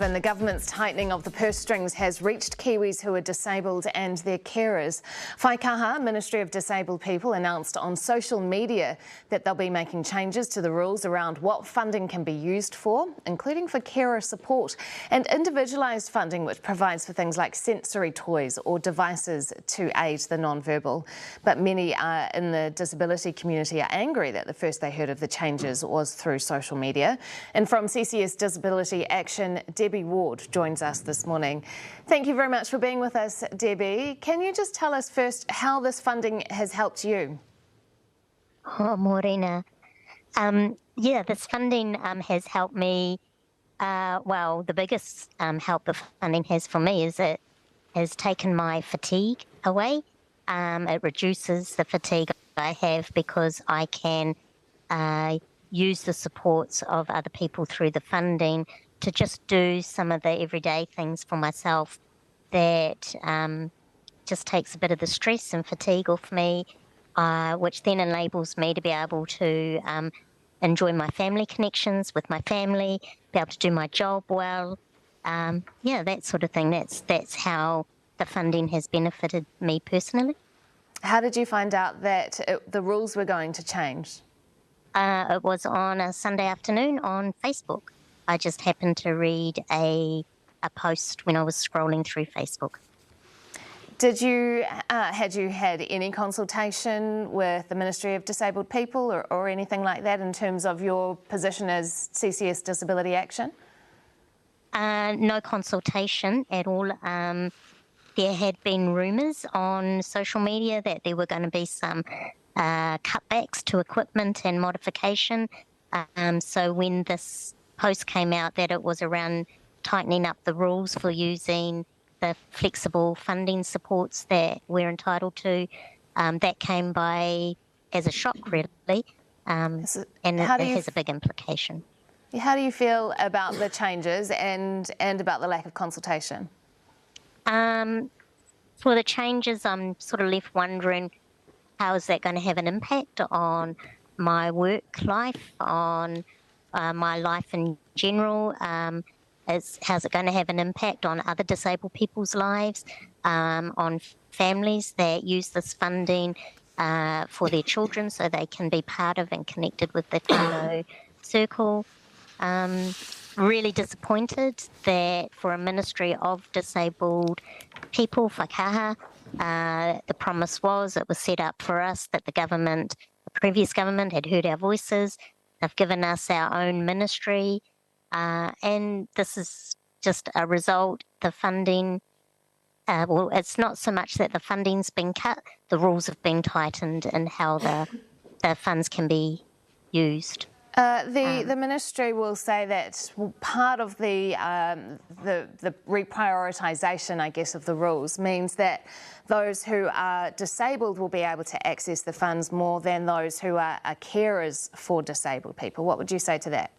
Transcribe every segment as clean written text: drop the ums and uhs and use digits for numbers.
And the government's tightening of the purse strings has reached Kiwis who are disabled and their carers. Whaikaha, Ministry of Disabled People, announced on social media that they'll be making changes to the rules around what funding can be used for, including for carer support and individualised funding, which provides for things like sensory toys or devices to aid the non-verbal. But many in the disability community are angry that the first they heard of the changes was through social media. And from CCS Disability Action, Debbie Ward joins us this morning. Thank you very much for being with us, Debbie. Can you just tell us first how this funding has helped you? Oh, Morena. This funding has helped me. Well, the biggest help the funding has for me is it has taken my fatigue away. It reduces the fatigue I have because I can use the supports of other people through the funding to just do some of the everyday things for myself that just takes a bit of the stress and fatigue off me, which then enables me to be able to enjoy my family connections with my family, be able to do my job well, that sort of thing. That's how the funding has benefited me personally. How did you find out that the rules were going to change? It was on a Sunday afternoon on Facebook. I just happened to read a post when I was scrolling through Facebook. Had you had any consultation with the Ministry of Disabled People or anything like that in terms of your position as CCS Disability Action? No consultation at all. There had been rumours on social media that there were going to be some cutbacks to equipment and modification. So when this post came out that it was around tightening up the rules for using the flexible funding supports that we're entitled to, that came by as a shock, really, and it has a big implication. How do you feel about the changes and about the lack of consultation? For the changes, I'm sort of left wondering, how is that going to have an impact on my work life, on my life in general? How's it going to have an impact on other disabled people's lives, on families that use this funding for their children so they can be part of and connected with their whānau circle? Really disappointed that for a Ministry of Disabled People, Whaikaha, the promise was it was set up for us, that the previous government had heard our voices. They've given us our own ministry, and this is just a result. The funding, it's not so much that the funding's been cut, the rules have been tightened in how the funds can be used. The ministry will say that part of the reprioritisation, I guess, of the rules means that those who are disabled will be able to access the funds more than those who are carers for disabled people. What would you say to that?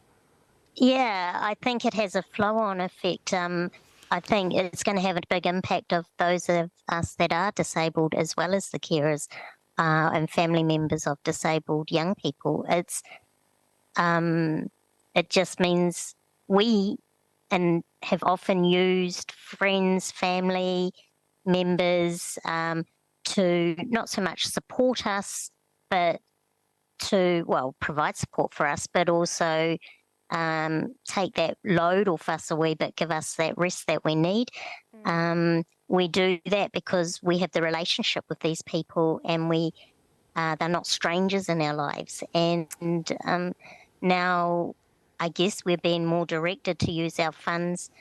Yeah, I think it has a flow-on effect. I think it's going to have a big impact of those of us that are disabled as well as the carers and family members of disabled young people. It just means we have often used friends, family members to not so much support us, but to, provide support for us, but also take that load off us a wee bit, give us that rest that we need. We do that because we have the relationship with these people, and they're not strangers in our lives. And now, I guess we're being more directed to use our funds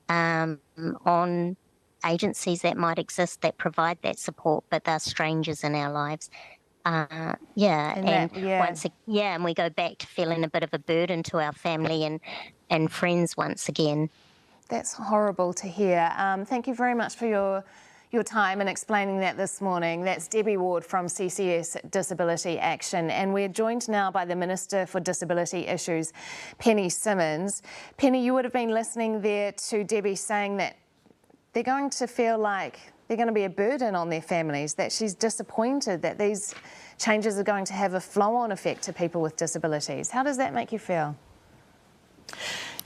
on agencies that might exist that provide that support, but they're strangers in our lives. And we go back to feeling a bit of a burden to our family and friends once again. That's horrible to hear. Thank you very much for your time and explaining that this morning. That's Debbie Ward from CCS Disability Action, and we're joined now by the Minister for Disability Issues, Penny Simmonds. Penny, you would have been listening there to Debbie saying that they're going to feel like they're going to be a burden on their families, that she's disappointed that these changes are going to have a flow-on effect to people with disabilities. How does that make you feel?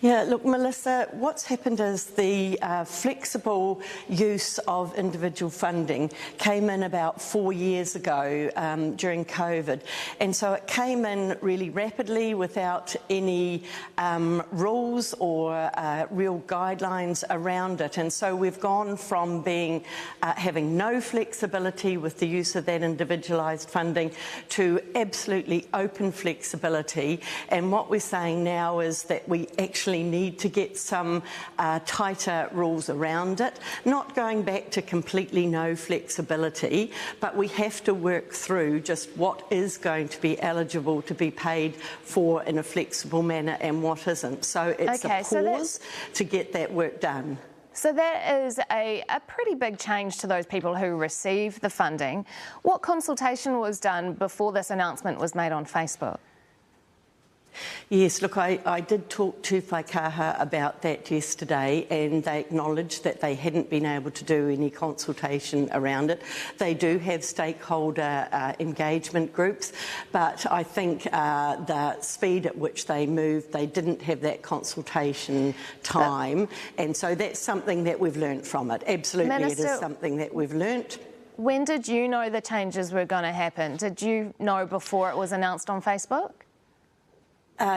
Yeah, look, Melissa, what's happened is the flexible use of individual funding came in about 4 years ago during COVID. And so it came in really rapidly without any rules or real guidelines around it. And so we've gone from being having no flexibility with the use of that individualised funding to absolutely open flexibility. And what we're saying now is that we actually need to get some tighter rules around it, not going back to completely no flexibility, but we have to work through just what is going to be eligible to be paid for in a flexible manner and what isn't. So it's a pause to get that work done. So that is a pretty big change to those people who receive the funding. What consultation was done before this announcement was made on Facebook? Yes, look, I did talk to Whaikaha about that yesterday, and they acknowledged that they hadn't been able to do any consultation around it. They do have stakeholder engagement groups, but I think the speed at which they moved, they didn't have that consultation time, and so that's something that we've learnt from it. Absolutely, Minister, it is something that we've learnt. When did you know the changes were going to happen? Did you know before it was announced on Facebook?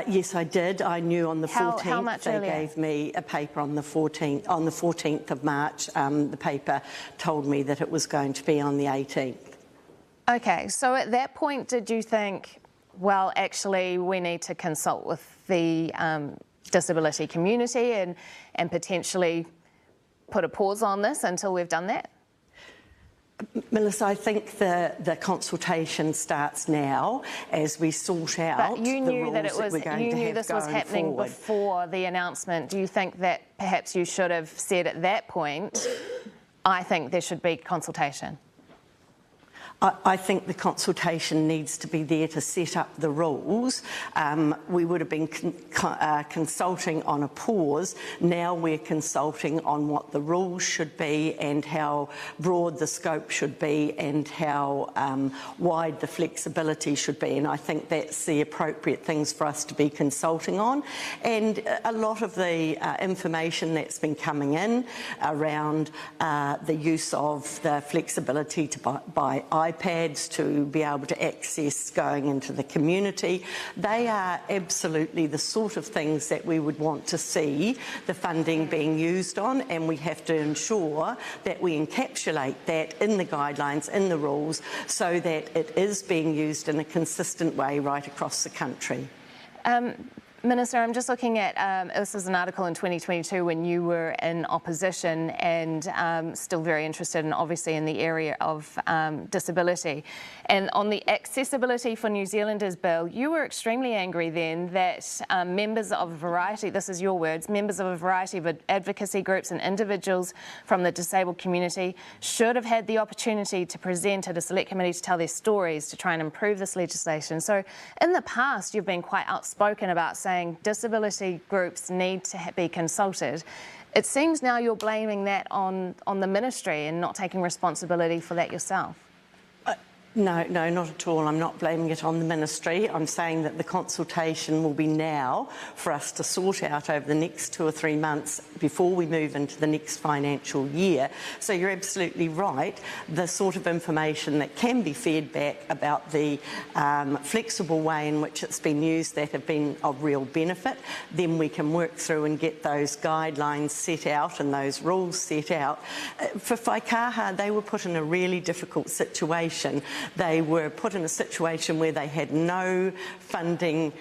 Yes, I did. I knew on the 14th. How much they earlier? gave me a paper on the 14th. On the 14th of March, the paper told me that it was going to be on the 18th. Okay, so at that point, did you think, well, actually, we need to consult with the disability community and potentially put a pause on this until we've done that? Melissa, I think the consultation starts now as we sort out but you knew the rules that we're going to have going forward. You knew this was happening before the announcement. Do you think that perhaps you should have said at that point, I think there should be consultation? I think the consultation needs to be there to set up the rules. We would have been consulting on a pause. Now we're consulting on what the rules should be and how broad the scope should be and how wide the flexibility should be. And I think that's the appropriate things for us to be consulting on. And a lot of the information that's been coming in around the use of the flexibility to buy iPads to be able to access going into the community. They are absolutely the sort of things that we would want to see the funding being used on, and we have to ensure that we encapsulate that in the guidelines, in the rules, so that it is being used in a consistent way right across the country. Minister, I'm just looking at, this is an article in 2022 when you were in opposition and still very interested in, obviously, in the area of disability. And on the Accessibility for New Zealanders bill, you were extremely angry then that members of a variety, this is your words, members of a variety of advocacy groups and individuals from the disabled community should have had the opportunity to present at a select committee to tell their stories to try and improve this legislation. So in the past, you've been quite outspoken about saying disability groups need to be consulted. It seems now you're blaming that on the ministry and not taking responsibility for that yourself. No, not at all. I'm not blaming it on the ministry. I'm saying that the consultation will be now for us to sort out over the next 2 or 3 months before we move into the next financial year. So you're absolutely right. The sort of information that can be fed back about the flexible way in which it's been used that have been of real benefit, then we can work through and get those guidelines set out and those rules set out. For Whaikaha, they were put in a really difficult situation. They were put in a situation where they had no funding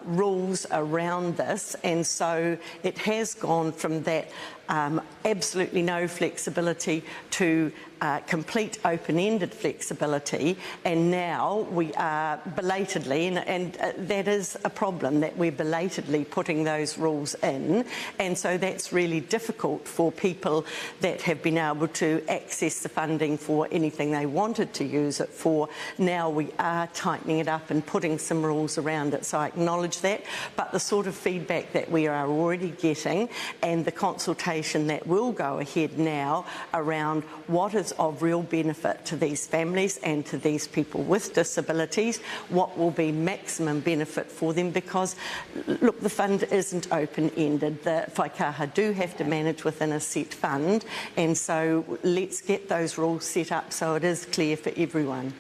rules around this, and so it has gone from that absolutely no flexibility to complete open-ended flexibility, and now we are belatedly, and that is a problem, that we're belatedly putting those rules in, and so that's really difficult for people that have been able to access the funding for anything they wanted to use it for. Now we are tightening it up and putting some rules around it, so I acknowledge that, but the sort of feedback that we are already getting and the consultation that will go ahead now around what is what's of real benefit to these families and to these people with disabilities, what will be maximum benefit for them, because, look, the fund isn't open-ended. The whaikaha do have to manage within a set fund, and so let's get those rules set up so it is clear for everyone.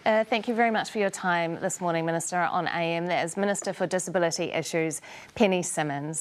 Thank you very much for your time this morning, Minister, on AM. That is Minister for Disability Issues, Penny Simmonds.